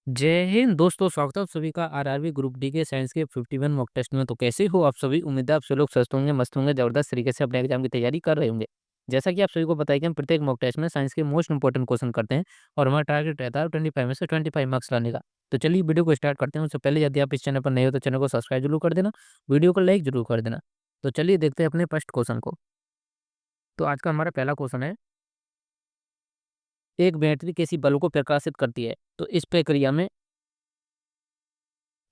जय हिंद दोस्तों, स्वागत है आप सभी का आरआरबी ग्रुप डी के साइंस के 51 मॉक टेस्ट में। तो कैसे हो आप सभी? उम्मीद है आप सभी लोग स्वस्थ होंगे, मस्त होंगे, जबरदस्त तरीके से अपने एग्जाम की तैयारी कर रहे होंगे। जैसा कि आप सभी को पता है कि हम प्रत्येक मॉक टेस्ट में साइंस के मोस्ट इंपोर्टेंट क्वेश्चन करते हैं और हमारा टारगेट रहता है 25 में से 25 मार्क्स लाने का। तो चलिए वीडियो को स्टार्ट करते हैं। उससे पहले यदि आप इस चैनल पर नए हो तो चैनल को सब्सक्राइब जरूर कर देना, वीडियो को लाइक जरूर कर देना। तो चलिए देखते हैं अपने फर्स्ट क्वेश्चन को। तो आज का हमारा पहला क्वेश्चन है, एक बैटरी किसी बल्ब को प्रकाशित करती है, तो इस प्रक्रिया में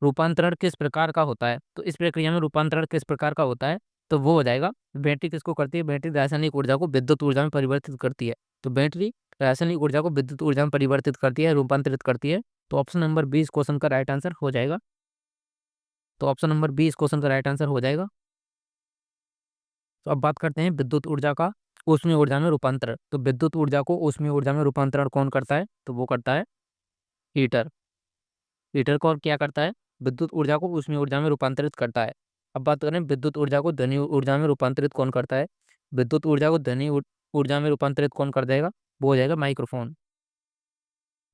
रूपांतरण किस प्रकार का होता है? तो इस प्रक्रिया में रूपांतरण किस प्रकार का होता है? तो वो हो जाएगा, बैटरी किसको करती है? बैटरी रासायनिक ऊर्जा को विद्युत ऊर्जा में परिवर्तित करती है। तो बैटरी रासायनिक ऊर्जा को विद्युत ऊर्जा में परिवर्तित करती है, रूपांतरित करती है। तो ऑप्शन नंबर 20 क्वेश्चन का राइट आंसर हो जाएगा। तो ऑप्शन नंबर 20 क्वेश्चन का राइट आंसर हो जाएगा। तो अब बात करते हैं विद्युत ऊर्जा का ऊष्मीय ऊर्जा में रूपांतरण। तो विद्युत ऊर्जा को ऊष्मीय ऊर्जा में रूपांतरण कौन करता है? तो वो करता है हीटर। हीटर कौन क्या करता है? विद्युत ऊर्जा को ऊष्मीय ऊर्जा में रूपांतरित करता है। अब बात करें विद्युत ऊर्जा को ध्वनि ऊर्जा में रूपांतरित कौन करता है? विद्युत ऊर्जा को ऊर्जा में रूपांतरित कौन कर देगा? वो हो जाएगा माइक्रोफोन।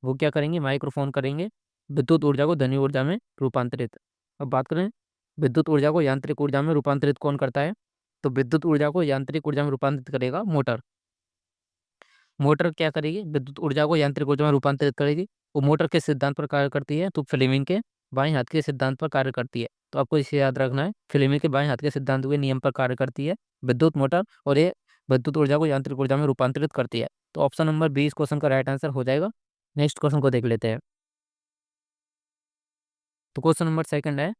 वो क्या करेंगे? माइक्रोफोन करेंगे विद्युत ऊर्जा को ध्वनि ऊर्जा में रूपांतरित। अब बात करें विद्युत ऊर्जा को यांत्रिक ऊर्जा में रूपांतरित कौन करता है? तो विद्युत ऊर्जा को यांत्रिक ऊर्जा में रूपांतरित करेगा मोटर। मोटर क्या करेगी? विद्युत ऊर्जा को यांत्रिक ऊर्जा में रूपांतरित करेगी। वो मोटर के सिद्धांत पर कार्य करती है, तो फ्लेमिंग के बाएं हाथ के सिद्धांत पर कार्य करती है। तो आपको इसे याद रखना है, फ्लेमिंग के बाएं हाथ के सिद्धांत के नियम पर कार्य करती है विद्युत मोटर, और ये विद्युत ऊर्जा को यांत्रिक ऊर्जा में रूपांतरित करती है। तो ऑप्शन नंबर 20 क्वेश्चन का राइट आंसर हो जाएगा। नेक्स्ट क्वेश्चन को देख लेते हैं। तो क्वेश्चन नंबर सेकंड है,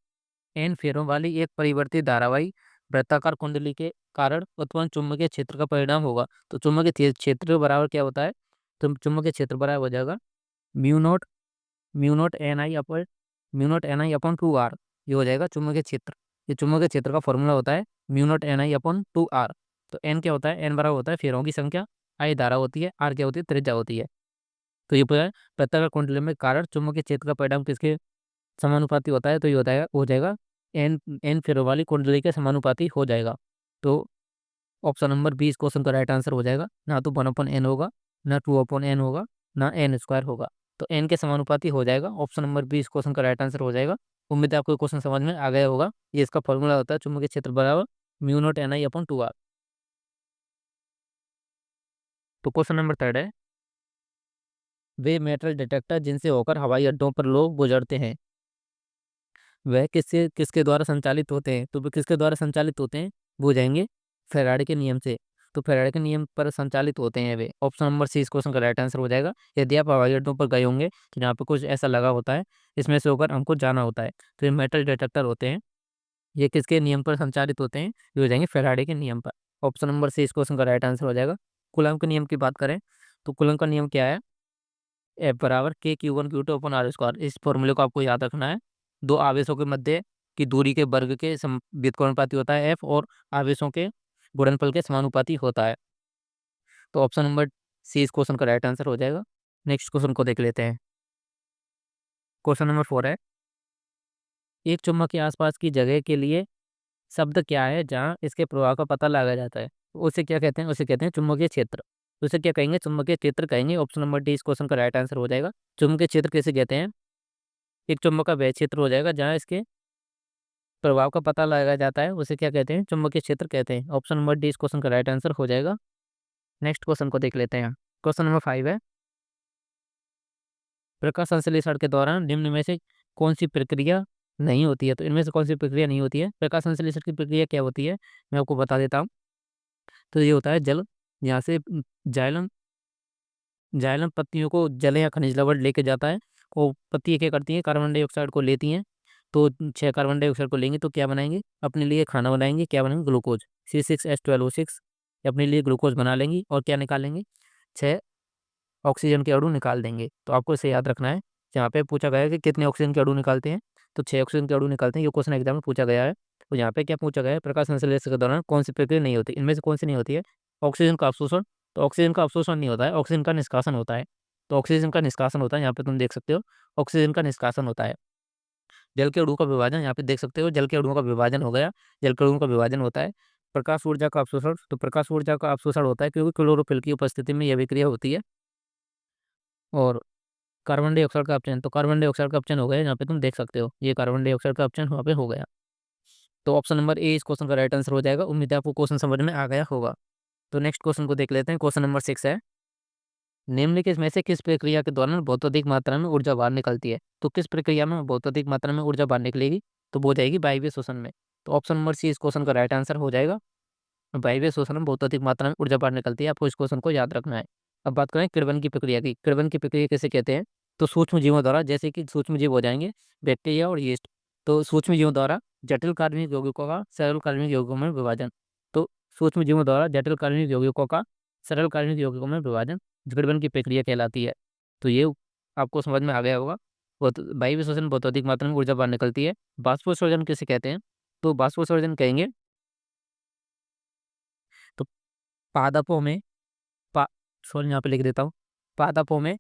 एन फेरों वाली एक परिवर्तित धारावाही वृत्ताकार कुंडली के कारण उत्पन्न चुंबकीय क्षेत्र का परिणाम होगा। तो चुंबकीय क्षेत्र बराबर क्या होता है? तो चुंबकीय क्षेत्र बराबर हो जाएगा mu naught mu naught N I upon two R. ये हो जाएगा चुंबकीय क्षेत्र। ये चुंबकीय क्षेत्र का फॉर्मूला होता है mu naught N I upon two R. तो एन क्या होता है? एन बराबर होता है फेरों की संख्या, आई धारा होती है, आर क्या होती है? त्रिज्या होती है। तो ये पूरा वृत्ताकार कुंडली में कारण चुंबकीय क्षेत्र का परिणाम किसके समानुपाती होता है? तो ये होता है हो जाएगा एन एन फेरों वाली कुंडली के समानुपाती हो जाएगा। तो ऑप्शन नंबर 20 क्वेश्चन का राइट आंसर हो जाएगा। ना तो 1/n होगा, ना 2/n होगा, ना एन स्क्वायर होगा। तो एन के समानुपाती हो जाएगा। ऑप्शन नंबर 20 क्वेश्चन का राइट आंसर हो जाएगा। उम्मीद है आपको क्वेश्चन समझ में आ गया होगा। ये इसका फॉर्मूला होता है चुंबकीय क्षेत्र बराबर mu naught N I upon two R. तो क्वेश्चन नंबर थर्ड है, वे मेटल डिटेक्टर जिनसे होकर हवाई अड्डों पर लोग गुजरते हैं, वह किससे किसके द्वारा संचालित होते हैं? तो वे किसके द्वारा संचालित होते हैं? वो जाएंगे फैराडे के नियम से। तो फैराडे के नियम पर संचालित होते हैं वे। ऑप्शन नंबर सी इस क्वेश्चन का राइट आंसर हो जाएगा। यदि आप हवाई अड्डों पर गए होंगे तो यहाँ पे कुछ ऐसा लगा होता है, इसमें से होकर हमको जाना होता है, तो ये मेटल डिटेक्टर होते हैं। ये किसके नियम पर संचालित होते हैं? ये हो जाएंगे फैराडे के नियम पर। ऑप्शन नंबर सी इस क्वेश्चन का राइट आंसर हो जाएगा। कूलम के नियम की बात करें तो कूलम का नियम क्या है? एफ बराबर के Q1 Q2 upon are square. इस फॉर्मूले को आपको याद रखना है। दो आवेशों के मध्य की दूरी के वर्ग के व्युत्क्रमानुपाती होता है एफ, और आवेशों के गुणनफल के समानुपाती होता है। तो ऑप्शन नंबर सी इस क्वेश्चन का राइट आंसर हो जाएगा। नेक्स्ट क्वेश्चन को देख लेते हैं। क्वेश्चन नंबर 4 है, एक चुम्बक के आसपास की जगह के लिए शब्द क्या है जहाँ इसके प्रभाव का पता लगाया जाता है? तो उसे क्या कहते हैं? उसे कहते हैं चुंबकीय क्षेत्र। तो उसे क्या कहेंगे? चुंबकीय क्षेत्र कहेंगे। ऑप्शन नंबर डी इस क्वेश्चन का राइट आंसर हो जाएगा। चुंबकीय क्षेत्र किसे कहते हैं? एक चुंबक का वह क्षेत्र हो जाएगा जहाँ इसके प्रभाव का पता लगाया जाता है, उसे क्या कहते हैं? चुंबकीय क्षेत्र कहते हैं। ऑप्शन नंबर डी इस क्वेश्चन का राइट आंसर हो जाएगा। नेक्स्ट क्वेश्चन को देख लेते हैं। क्वेश्चन नंबर 5 है, प्रकाश संश्लेषण के दौरान निम्न में से कौन सी प्रक्रिया नहीं होती है? तो इनमें से कौन सी प्रक्रिया नहीं होती है? प्रकाश संश्लेषण की प्रक्रिया क्या होती है, मैं आपको बता देता हूँ। तो ये होता है जल, यहाँ से जाइलम जाइलम पत्तियों को जल या खनिज लवण लेके जाता है। वो पत्तियाँ क्या करती हैं? कार्बन डाइऑक्साइड को लेती हैं। तो 6 कार्बन डाइऑक्साइड को लेंगे तो क्या बनाएंगे? अपने लिए खाना बनाएंगे। क्या बनाएंगे? Glucose C6H12O6। अपने लिए ग्लूकोज बना लेंगी और क्या निकालेंगे? 6 ऑक्सीजन के अणु निकाल देंगे। तो आपको इसे याद रखना है। यहाँ पे पूछा गया है कि कितने ऑक्सीजन के अणु निकालते हैं, तो 6 ऑक्सीजन के अणु निकालते हैं। ये क्वेश्चन एग्जाम में पूछा गया है। तो यहाँ पे क्या पूछा गया है? प्रकाश संश्लेषण के दौरान कौन सी प्रक्रिया नहीं होती? इनमें से कौन सी नहीं होती है? ऑक्सीजन का अवशोषण। तो ऑक्सीजन का अवशोषण नहीं होता है, ऑक्सीजन का निष्कासन होता है। तो ऑक्सीजन का निष्कासन होता है, यहाँ पे तुम देख सकते हो ऑक्सीजन का निष्कासन होता है। जल के अणु का विभाजन, यहाँ पे देख सकते हो जल के अणुओं का विभाजन हो गया। जल के अणुओं का विभाजन होता है। प्रकाश ऊर्जा का अवशोषण, तो प्रकाश ऊर्जा का अवशोषण होता है क्योंकि क्लोरोफिल की उपस्थिति में यह विक्रिया होती है। और कार्बन डाइऑक्साइड का ऑप्शन, तो कार्बन डाइऑक्साइड का ऑप्शन हो गया, यहाँ पे तुम देख सकते हो ये कार्बन डाइऑक्साइड का ऑप्शन वहाँ पे हो गया। तो ऑप्शन नंबर ए इस क्वेश्चन का राइट आंसर हो जाएगा। उम्मीद है आपको क्वेश्चन समझ में आ गया होगा। तो नेक्स्ट क्वेश्चन को देख लेते हैं। क्वेश्चन नंबर 6 है, निम्नलिखित में से किस प्रक्रिया के दौरान बहुत अधिक मात्रा में ऊर्जा बाहर निकलती है? तो किस प्रक्रिया में बहुत अधिक मात्रा में ऊर्जा बाहर निकलेगी? तो वो हो जाएगी वायवीय शोषण में। तो ऑप्शन नंबर सी इस क्वेश्चन का राइट आंसर हो जाएगा। वायवीय शोषण में बहुत अधिक मात्रा में ऊर्जा बाहर निकलती है, आपको इस क्वेश्चन को याद रखना है। अब बात करें किण्वन की प्रक्रिया की। किण्वन की प्रक्रिया कैसे कहते हैं? तो सूक्ष्म जीवों द्वारा, जैसे कि सूक्ष्म जीव हो जाएंगे बैक्टीरिया और यीस्ट, तो सूक्ष्म जीवों द्वारा जटिल कार्बनिक यौगिकों का सरल कार्बनिक यौगिकों में विभाजन। तो सूक्ष्म जीवों द्वारा जटिल कार्बनिक यौगिकों का सरल कार्बनिक यौगिकों में विभाजन किण्वन की प्रक्रिया कहलाती है। तो ये आपको समझ में आ गया होगा। बहुत वायवीय शोषण में बहुत अधिक मात्रा में ऊर्जा बाहर निकलती है। बाष्पोत्सर्जन किसे कहते हैं? तो बाष्पोत्सर्जन कहेंगे तो पादपों में पा सॉरी यहाँ पे लिख देता हूँ, पादपों में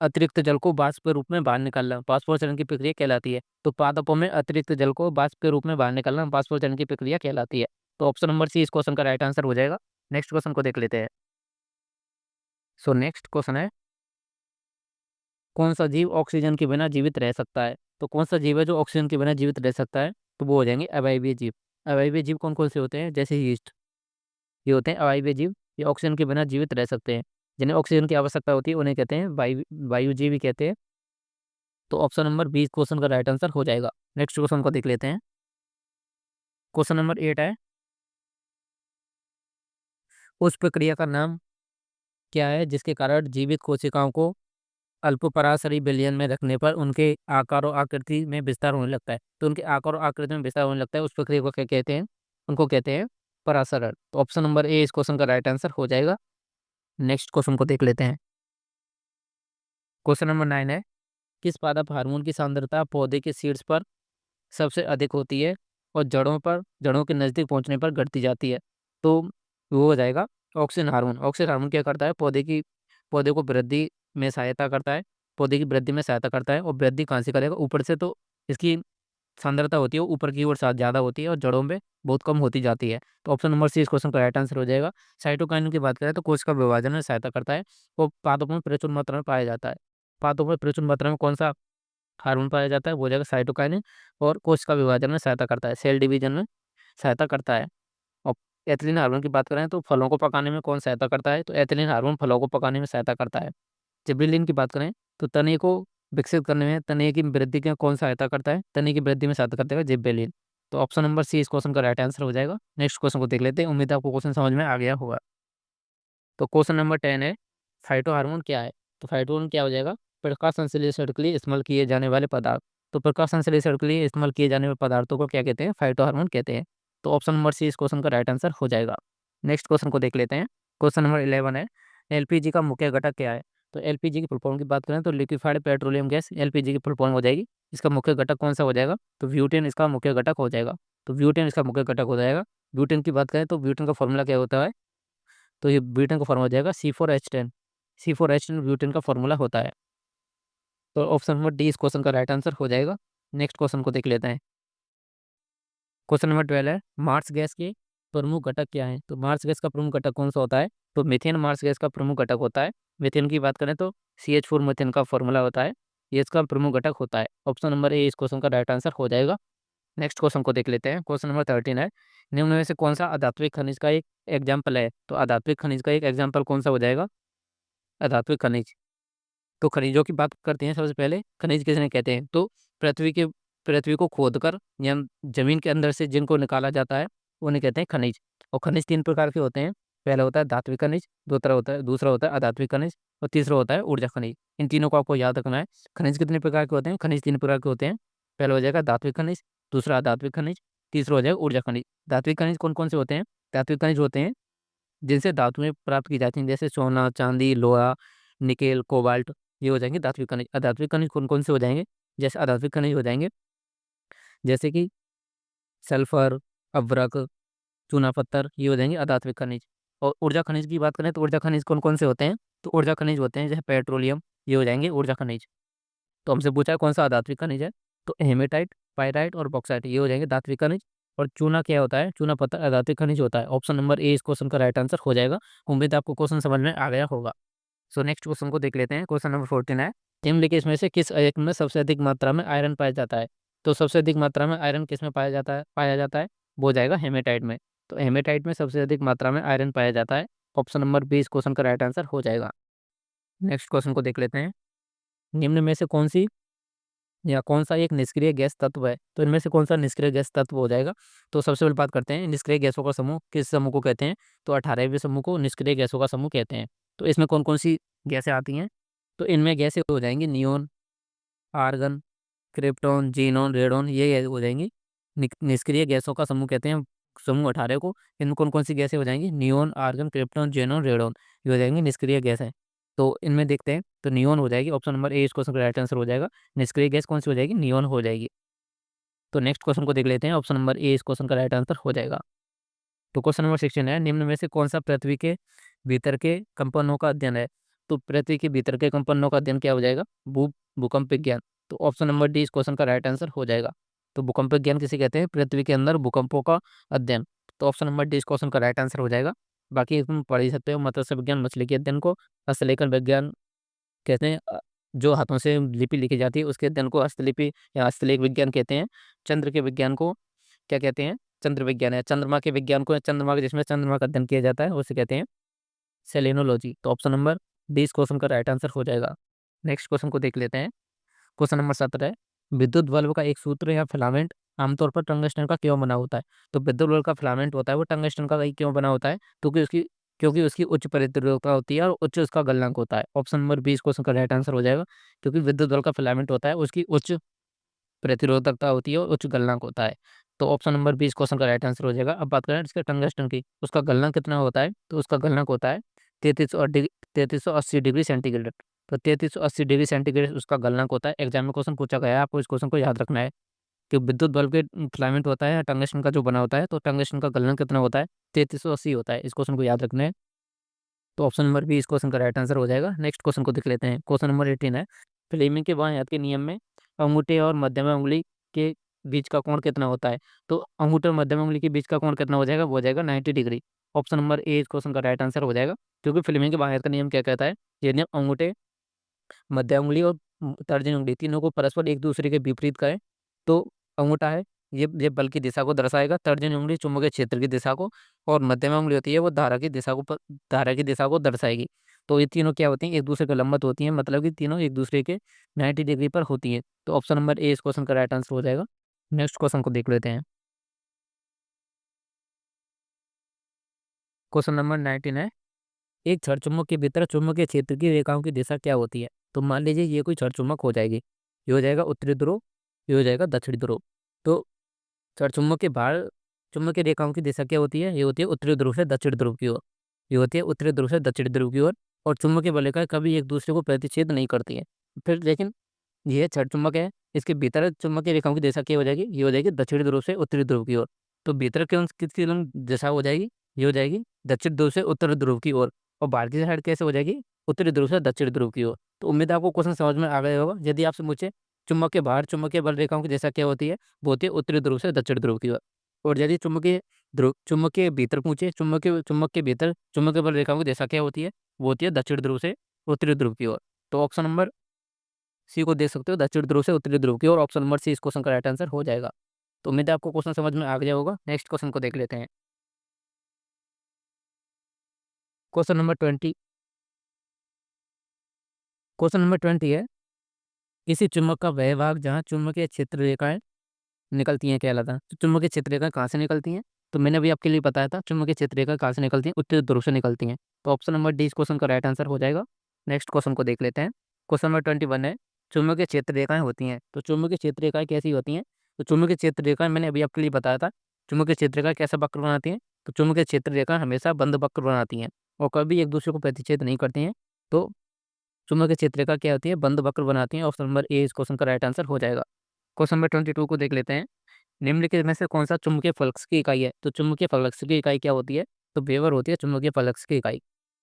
अतिरिक्त जल को वाष्प के रूप में बाहर निकालना बाष्पोत्सर्जन की प्रक्रिया कहलाती है। तो पादपों में अतिरिक्त जल को वाष्प के रूप में बाहर निकालना बाष्पोत्सर्जन की प्रक्रिया कहलाती है। तो ऑप्शन नंबर सी इस क्वेश्चन का राइट आंसर हो जाएगा। नेक्स्ट क्वेश्चन को देख लेते हैं। सो नेक्स्ट क्वेश्चन है, कौन सा जीव ऑक्सीजन के बिना जीवित रह सकता है? तो कौन सा जीव है जो ऑक्सीजन के बिना जीवित रह सकता है? तो वो हो जाएंगे अवायवीय जीव। अवायवीय जीव कौन कौन से होते हैं? जैसे यीस्ट, ये होते हैं अवायवीय जीव, ये ऑक्सीजन के बिना जीवित रह सकते हैं। जिन्हें ऑक्सीजन की आवश्यकता होती है उन्हें कहते हैं वायुजीव ही कहते हैं। तो ऑप्शन नंबर 20 क्वेश्चन का राइट आंसर हो जाएगा। नेक्स्ट क्वेश्चन को देख लेते हैं। क्वेश्चन नंबर 8 है, उस प्रक्रिया का नाम क्या है जिसके कारण जीवित कोशिकाओं को अल्पपराशरी विलयन में रखने पर उनके आकार और आकृति में विस्तार होने लगता है? तो उनके आकार और आकृति में विस्तार होने लगता है, उस प्रक्रिया को क्या कहते हैं? उनको कहते हैं परासरण। तो ऑप्शन नंबर ए इस क्वेश्चन का राइट आंसर हो जाएगा। नेक्स्ट क्वेश्चन को देख लेते हैं। क्वेश्चन नंबर 9 है, किस पादप हार्मोन की सांद्रता पौधे के शीर्ष पर सबसे अधिक होती है और जड़ों के नज़दीक पहुंचने पर घटती जाती है? तो वो हो जाएगा ऑक्सिन हार्मोन। ऑक्सिन हार्मोन क्या करता है? पौधे को वृद्धि में सहायता करता है, पौधे की वृद्धि में सहायता करता है। और वृद्धि कहाँ से करेगा? ऊपर से। तो इसकी सांद्रता होती है वो ऊपर की ओर साथ ज़्यादा होती है और जड़ों में बहुत कम होती जाती है। तो ऑप्शन नंबर सी इस क्वेश्चन का राइट आंसर हो जाएगा। साइटोकाइनिन की बात करें तो कोशिका विभाजन में सहायता करता है, वो पादपों में प्रचुर मात्रा में पाया जाता है। पादपों में प्रचुर मात्रा में कौन सा हार्मोन पाया जाता है? वो हो जाएगा साइटोकाइनिन। और कोशिका विभाजन में सहायता करता है, सेल डिवीजन में सहायता करता है। और एथिलीन हार्मोन की बात करें तो फलों को पकाने में कौन सहायता करता है? तो एथिलीन हार्मोन फलों को पकाने में सहायता करता है। जिबरेलिन की बात करें तो तने को विकसित करने में, तने की वृद्धि में कौन सहायता करता है? तने की वृद्धि में सहायता करता है जिबरेलिन। तो ऑप्शन नंबर सी इस क्वेश्चन का राइट आंसर हो जाएगा। नेक्स्ट क्वेश्चन को देख लेते हैं। उम्मीद है आपको क्वेश्चन समझ में आ गया होगा। तो क्वेश्चन नंबर 10 है, फाइटो हार्मोन क्या है? तो फाइटो हार्मोन क्या हो जाएगा? प्रकाश संश्लेषण के लिए इस्तेमाल किए जाने वाले पदार्थ। तो प्रकाश संश्लेषण के लिए इस्तेमाल किए जाने वाले पदार्थों को क्या कहते हैं? फाइटो हार्मोन कहते हैं। तो ऑप्शन नंबर सी इस क्वेश्चन का राइट आंसर हो जाएगा। नेक्स्ट क्वेश्चन को देख लेते हैं। क्वेश्चन नंबर 11 है, एलपीजी का मुख्य घटक क्या है? तो एलपीजी की फुल फॉर्म की बात करें तो लिक्विफाइड पेट्रोलियम गैस एलपीजी की फुल फॉर्म हो जाएगी। इसका मुख्य घटक कौन सा हो जाएगा? तो ब्यूटेन इसका मुख्य घटक हो जाएगा। तो ब्यूटेन इसका मुख्य घटक हो जाएगा। ब्यूटेन की बात करें तो ब्यूटेन का फॉर्मूला क्या होता है? तो ये ब्यूटेन का फॉर्मूला हो जाएगा C4H10। C4H10 ब्यूटेन का फॉर्मूला होता है। तो ऑप्शन नंबर डी इस क्वेश्चन का राइट आंसर हो जाएगा। नेक्स्ट क्वेश्चन को देख लेते हैं। क्वेश्चन नंबर 12 है, मार्स गैस के प्रमुख घटक क्या है? तो मार्स गैस का प्रमुख घटक कौन सा होता है? तो मीथेन मार्स गैस का प्रमुख घटक होता है। मीथेन की बात करें तो CH4 मीथेन का फॉर्मूला होता है, ये इसका प्रमुख घटक होता है। ऑप्शन नंबर ए इस क्वेश्चन का राइट आंसर हो जाएगा। नेक्स्ट क्वेश्चन को देख लेते हैं। क्वेश्चन नंबर 13 है, निम्न में से कौन सा अधात्विक खनिज का एक एग्जाम्पल है? तो अधात्विक खनिज का एक एग्जाम्पल कौन सा हो जाएगा? अधात्विक खनिज। तो खनिजों की बात करते हैं। सबसे पहले खनिज किसने कहते हैं? तो पृथ्वी को खोदकर या जमीन के अंदर से जिनको निकाला जाता है उन्हें कहते हैं खनिज। और खनिज 3 प्रकार के होते हैं। पहला होता है धात्विक खनिज, दूसरा होता है अधात्विक खनिज, और तीसरा होता है ऊर्जा खनिज। इन तीनों को आपको याद रखना है। खनिज कितने प्रकार के होते हैं? खनिज 3 प्रकार के होते हैं। पहला हो जाएगा धात्विक खनिज, दूसरा अधात्विक खनिज, तीसरा हो जाएगा ऊर्जा खनिज। धात्विक खनिज कौन कौन से होते हैं? धात्विक खनिज होते हैं जिनसे धातुएं प्राप्त की जाती हैं, जैसे सोना, चांदी, लोहा, निकेल, कोबाल्ट, ये हो जाएंगे धात्विक खनिज। अधात्विक खनिज कौन कौन से हो जाएंगे? जैसे अधात्विक खनिज हो जाएंगे जैसे कि सल्फर, अभ्रक, चूना पत्थर, ये हो जाएंगे अधात्विक खनिज। और ऊर्जा खनिज की बात करें तो ऊर्जा खनिज कौन कौन से होते हैं? तो ऊर्जा खनिज होते हैं जैसे पेट्रोलियम, ये हो जाएंगे ऊर्जा खनिज। तो हमसे पूछा है कौन सा अधात्विक खनिज है? तो हेमेटाइट, पायराइट और बॉक्साइट, ये हो जाएंगे धात्विक खनिज। और चूना क्या होता है? चूना पत्थर अधात्विक खनिज होता है। ऑप्शन नंबर ए इस क्वेश्चन का राइट आंसर हो जाएगा। उम्मीद है आपको क्वेश्चन समझ में आ गया होगा। सो नेक्स्ट क्वेश्चन को देख लेते हैं। क्वेश्चन नंबर 14 है, निम्नलिखित इसमें से किस एक में सबसे अधिक मात्रा में आयरन पाया जाता है? तो सबसे अधिक मात्रा में आयरन किस में पाया जाता है वो जाएगा हेमेटाइट में। तो हेमेटाइट में सबसे अधिक मात्रा में आयरन पाया जाता है। ऑप्शन नंबर 20 क्वेश्चन का राइट आंसर हो जाएगा। नेक्स्ट क्वेश्चन को देख लेते हैं। निम्न में से कौन सी या कौन सा एक निष्क्रिय गैस तत्व है? तो इनमें से कौन सा निष्क्रिय गैस तत्व हो जाएगा? तो सबसे पहले बात करते हैं निष्क्रिय गैसों का समूह किस समूह को कहते हैं? तो 18वें समूह को निष्क्रिय गैसों का समूह कहते हैं। तो इसमें कौन कौन सी गैसें आती हैं? तो इनमें गैसें हो जाएंगी neon, argon, krypton, xenon, radon, ये हो जाएंगी निष्क्रिय गैसों का समूह कहते हैं समूह 18 को। इनमें कौन कौन सी गैसें हो जाएंगी? Neon, argon, krypton, xenon, radon, ये हो जाएंगी निष्क्रिय गैस है। तो इनमें देखते हैं। तो नियोन हो जाएगी, ऑप्शन नंबर ए इस क्वेश्चन का राइट आंसर हो जाएगा। निष्क्रिय गैस कौन सी हो जाएगी? नियोन हो जाएगी। तो नेक्स्ट क्वेश्चन को देख लेते हैं। ऑप्शन नंबर ए इस क्वेश्चन का राइट आंसर हो जाएगा। तो क्वेश्चन नंबर 16 है, निम्न में से कौन सा पृथ्वी के भीतर के कंपनों का अध्ययन है? तो पृथ्वी के भीतर के कंपनों का अध्ययन क्या हो जाएगा? भूकंप विज्ञान। तो ऑप्शन नंबर डी इस क्वेश्चन का राइट आंसर हो जाएगा। तो भूकंप विज्ञान किसे कहते हैं? पृथ्वी के अंदर भूकंपों का अध्ययन। तो ऑप्शन नंबर डी इस क्वेश्चन का राइट आंसर हो जाएगा। बाकी तुम पढ़ ही सकते हो मत्स्य विज्ञान मछली के अध्ययन को, हस्तलेखन विज्ञान कहते हैं जो हाथों से लिपि लिखी जाती है उसके अध्ययन को हस्तलिपि या हस्तलेख विज्ञान कहते हैं। चंद्र के विज्ञान को क्या कहते हैं? चंद्र विज्ञान है। चंद्रमा के विज्ञान को, चंद्रमा के जिसमें चंद्रमा का अध्ययन किया जाता है उसे कहते हैं सेलेनोलॉजी। तो ऑप्शन नंबर डी इस क्वेश्चन का राइट आंसर हो जाएगा। नेक्स्ट क्वेश्चन को देख लेते हैं। क्वेश्चन नंबर 17 है, विद्युत बल्ब का एक सूत्र या फिलामेंट आमतौर पर टंगस्टन का क्यों बना होता है? तो विद्युत बल्ब का फिलामेंट होता है वो टंगस्टन का क्यों बना होता है? क्योंकि उसकी उच्च प्रतिरोधकता होती है और उच्च उसका गलनांक होता है। ऑप्शन नंबर 20 क्वेश्चन का राइट आंसर हो जाएगा। क्योंकि विद्युत बल्ब का फिलामेंट होता है उसकी उच्च प्रतिरोधकता होती है और उच्च गलनांक होता है। तो ऑप्शन नंबर 20 क्वेश्चन का राइट आंसर हो जाएगा। अब बात करें इसके टंगस्टन की, उसका गलनांक कितना होता है? तो उसका गलनांक होता है 3380 डिग्री सेंटीग्रेड। तो 3380 डिग्री सेंटीग्रेड उसका गलनांक होता है। एग्जाम में क्वेश्चन पूछा गया है, आपको इस क्वेश्चन को याद रखना है कि विद्युत बल्ब के फिलामेंट होता है टंगस्टन का जो बना होता है, तो टंगस्टन का गलनांक कितना होता है? 3380 होता है। इस क्वेश्चन को याद रखना है। तो ऑप्शन नंबर बी इस क्वेश्चन का राइट आंसर हो जाएगा। नेक्स्ट क्वेश्चन को देख लेते हैं। क्वेश्चन नंबर 18 है, फ्लेमिंग के बाएं हाथ के नियम में अंगूठे और मध्यमा उंगली के बीच का कोण कितना होता है? तो अंगूठे और मध्यमा उंगली के बीच का कोण कितना हो जाएगा? वो हो जाएगा 90 डिग्री। ऑप्शन नंबर ए इस क्वेश्चन का राइट आंसर हो जाएगा। क्योंकि फ्लेमिंग के बाएं हाथ का नियम क्या कहता है? ये नियम अंगूठे, मध्य उंगली और तर्जनी उंगली तीनों को परस्पर एक दूसरे के विपरीत का है। तो अंगूठा है ये बल की दिशा को दर्शाएगा, तर्जनी उंगली चुंबकीय क्षेत्र की दिशा को, और मध्यमा उंगली होती है वो धारा की दिशा को दर्शाएगी। तो ये तीनों क्या होती हैं? एक दूसरे के लंबवत होती हैं, मतलब कि तीनों एक दूसरे के 90 डिग्री पर होती हैं। तो ऑप्शन नंबर ए इस क्वेश्चन का राइट आंसर हो जाएगा। नेक्स्ट क्वेश्चन को देख लेते हैं। क्वेश्चन नंबर 19 है, एक छड़ चुम्बक के भीतर चुंबकीय क्षेत्र की रेखाओं की दिशा क्या होती है? तो मान लीजिए ये कोई छड़ चुम्बक हो जाएगी, ये हो जाएगा उत्तरी ध्रुव, ये हो जाएगा दक्षिणी ध्रुव। तो छड़ चुम्बक के बाहर चुंबकीय रेखाओं की दिशा क्या होती है? ये होती है उत्तरी ध्रुव से दक्षिण ध्रुव की ओर। ये होती है उत्तरी ध्रुव से दक्षिण ध्रुव की ओर। और चुंबकीय वलयिकाएं कभी एक दूसरे को प्रतिच्छेद नहीं करती हैं। फिर लेकिन ये छड़ चुम्बक है, इसके भीतर चुंबकीय रेखाओं की दिशा क्या हो जाएगी? ये हो जाएगी दक्षिणी ध्रुव से उत्तरी ध्रुव की ओर। तो भीतर किसकी दिशा हो जाएगी? ये हो जाएगी दक्षिण ध्रुव से उत्तर ध्रुव की ओर। और बाहर की साइड कैसे हो जाएगी? उत्तरी ध्रुव से दक्षिण ध्रुव की ओर। तो उम्मीद है आपको क्वेश्चन समझ में आ गया होगा। यदि आपसे पूछे चुंबक के बाहर चुंबकीय बल रेखाओं की दिशा क्या होती है, वो होती है उत्तरी ध्रुव से दक्षिण ध्रुव की ओर। और यदि चुंबक के भीतर पूछे चुंबक के भीतर चुंबकीय बल रेखाओं की दिशा क्या होती है, वो होती है दक्षिण ध्रुव से उत्तरी ध्रुव की ओर। तो ऑप्शन नंबर सी को देख सकते हो, दक्षिण ध्रुव से उत्तरी ध्रुव की ओर। ऑप्शन नंबर सी इस क्वेश्चन का राइट आंसर हो जाएगा। तो उम्मीद है आपको क्वेश्चन समझ में आ गया होगा। नेक्स्ट क्वेश्चन को देख लेते हैं। Question number 20। क्वेश्चन नंबर 20 है, किसी चुंबक का वह भाग जहाँ चुंबकीय क्षेत्र रेखाएं निकलती हैं कहलाता है। तो चुंबकीय क्षेत्र रेखाएं कहाँ से निकलती हैं? तो मैंने अभी आपके लिए बताया था चुंबकीय क्षेत्र रेखाएं कहाँ से निकलती हैं? उत्तरी ध्रुव से निकलती हैं। तो ऑप्शन नंबर डी इस क्वेश्चन का राइट आंसर हो जाएगा। नेक्स्ट क्वेश्चन को देख लेते हैं। क्वेश्चन नंबर 21 है, चुंबकीय क्षेत्र रेखाएं होती हैं। तो चुंबकीय क्षेत्र रेखाएं कैसी होती हैं? तो चुंबकीय क्षेत्र रेखाएं मैंने अभी आपके लिए बताया था। चुंबकीय क्षेत्र रेखाएं कैसा वक्र बनाती हैं? तो चुंबकीय क्षेत्र रेखाएं हमेशा बंद वक्र बनाती हैं और कभी एक दूसरे को प्रतिच्छेद नहीं करती हैं। तो चुंबकीय क्षेत्र रेखा क्या होती है? बंद वक्र बनाती हैं। ऑप्शन नंबर ए इस क्वेश्चन का राइट आंसर हो जाएगा। क्वेश्चन नंबर 22 को देख लेते हैं। निम्नलिखित में से कौन सा चुंबकीय फ्लक्स की इकाई है? तो चुंबकीय फ्लक्स की इकाई क्या होती है? तो वेबर होती है चुंबकीय फ्लक्स की इकाई।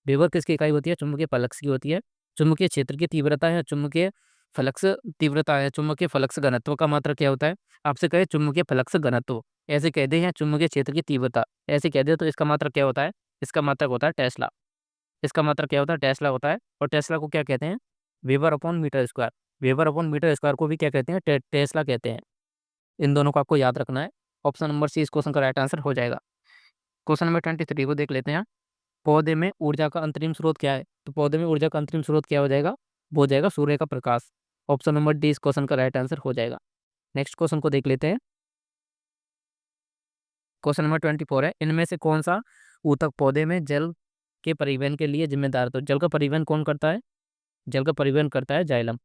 वेबर किसकी इकाई होती है? चुंबकीय फ्लक्स की होती है। चुंबकीय क्षेत्र की तीव्रता है चुंबकीय फ्लक्स तीव्रता है। चुंबकीय फ्लक्स घनत्व का मात्रा क्या होता है? आपसे कहे चुंबकीय फ्लक्स घनत्व, ऐसे कह दे, या चुंबकीय क्षेत्र की तीव्रता ऐसे कह दे, तो इसका मात्रक क्या होता है? इसका मात्रक होता है टेस्ला। इसका मात्रक क्या होता है? टेस्ला होता है। और टेस्ला को क्या कहते हैं? Weber upon metre square. Weber upon metre square को भी क्या कहते हैं, टेस्ला कहते हैं। इन दोनों को आपको याद रखना है। ऑप्शन नंबर सी इस क्वेश्चन का राइट आंसर हो जाएगा। क्वेश्चन नंबर 23 को देख लेते हैं। पौधे में ऊर्जा का अंतरिम स्रोत क्या है? तो पौधे में ऊर्जा का अंतरिम स्रोत क्या हो जाएगा? वो हो जाएगा सूर्य का प्रकाश। ऑप्शन नंबर डी इस क्वेश्चन का राइट आंसर हो जाएगा। नेक्स्ट क्वेश्चन को देख लेते हैं। क्वेश्चन नंबर 24 है, इनमें से कौन सा ऊतक पौधे में जल के परिवहन के लिए जिम्मेदार है? तो जल का परिवहन कौन करता है? जल का परिवहन करता है जाइलम।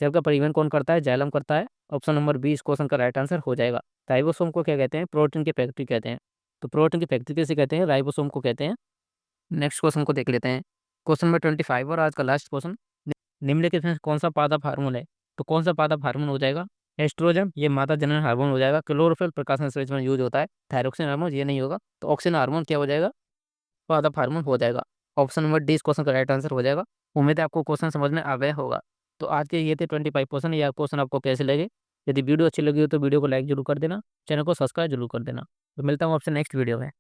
जल का परिवहन कौन करता है? जाइलम करता है। ऑप्शन नंबर बी इस क्वेश्चन का राइट आंसर हो जाएगा। राइबोसोम को क्या कहते हैं? प्रोटीन की फैक्ट्री कहते हैं। तो प्रोटीन की फैक्ट्री किसे कहते हैं? राइबोसोम को कहते हैं। नेक्स्ट क्वेश्चन को देख लेते हैं। क्वेश्चन नंबर 25 और आज का लास्ट क्वेश्चन। निम्नलिखित में कौन सा पादप हार्मोन है? तो कौन सा पादप हार्मोन हो जाएगा? एस्ट्रोजन, ये माता जनन हार्मोन हो जाएगा। क्लोरोफिल प्रकाश संश्लेषण में यूज होता है। थायरोक्सिन हार्मोन ये नहीं होगा। तो ऑक्सिन हार्मोन क्या हो जाएगा? पादप हार्मोन हो जाएगा। ऑप्शन नंबर डी इस क्वेश्चन का राइट आंसर हो जाएगा। उम्मीद है आपको क्वेश्चन समझ में आ गया होगा। तो आज के ये थे 25 क्वेश्चन। या क्वेश्चन आपको कैसे लगे? यदि वीडियो अच्छी लगी हो तो वीडियो को लाइक जरूर कर देना, चैनल को सब्सक्राइब जरूर कर देना। तो मिलता हूँ आपसे नेक्स्ट वीडियो में।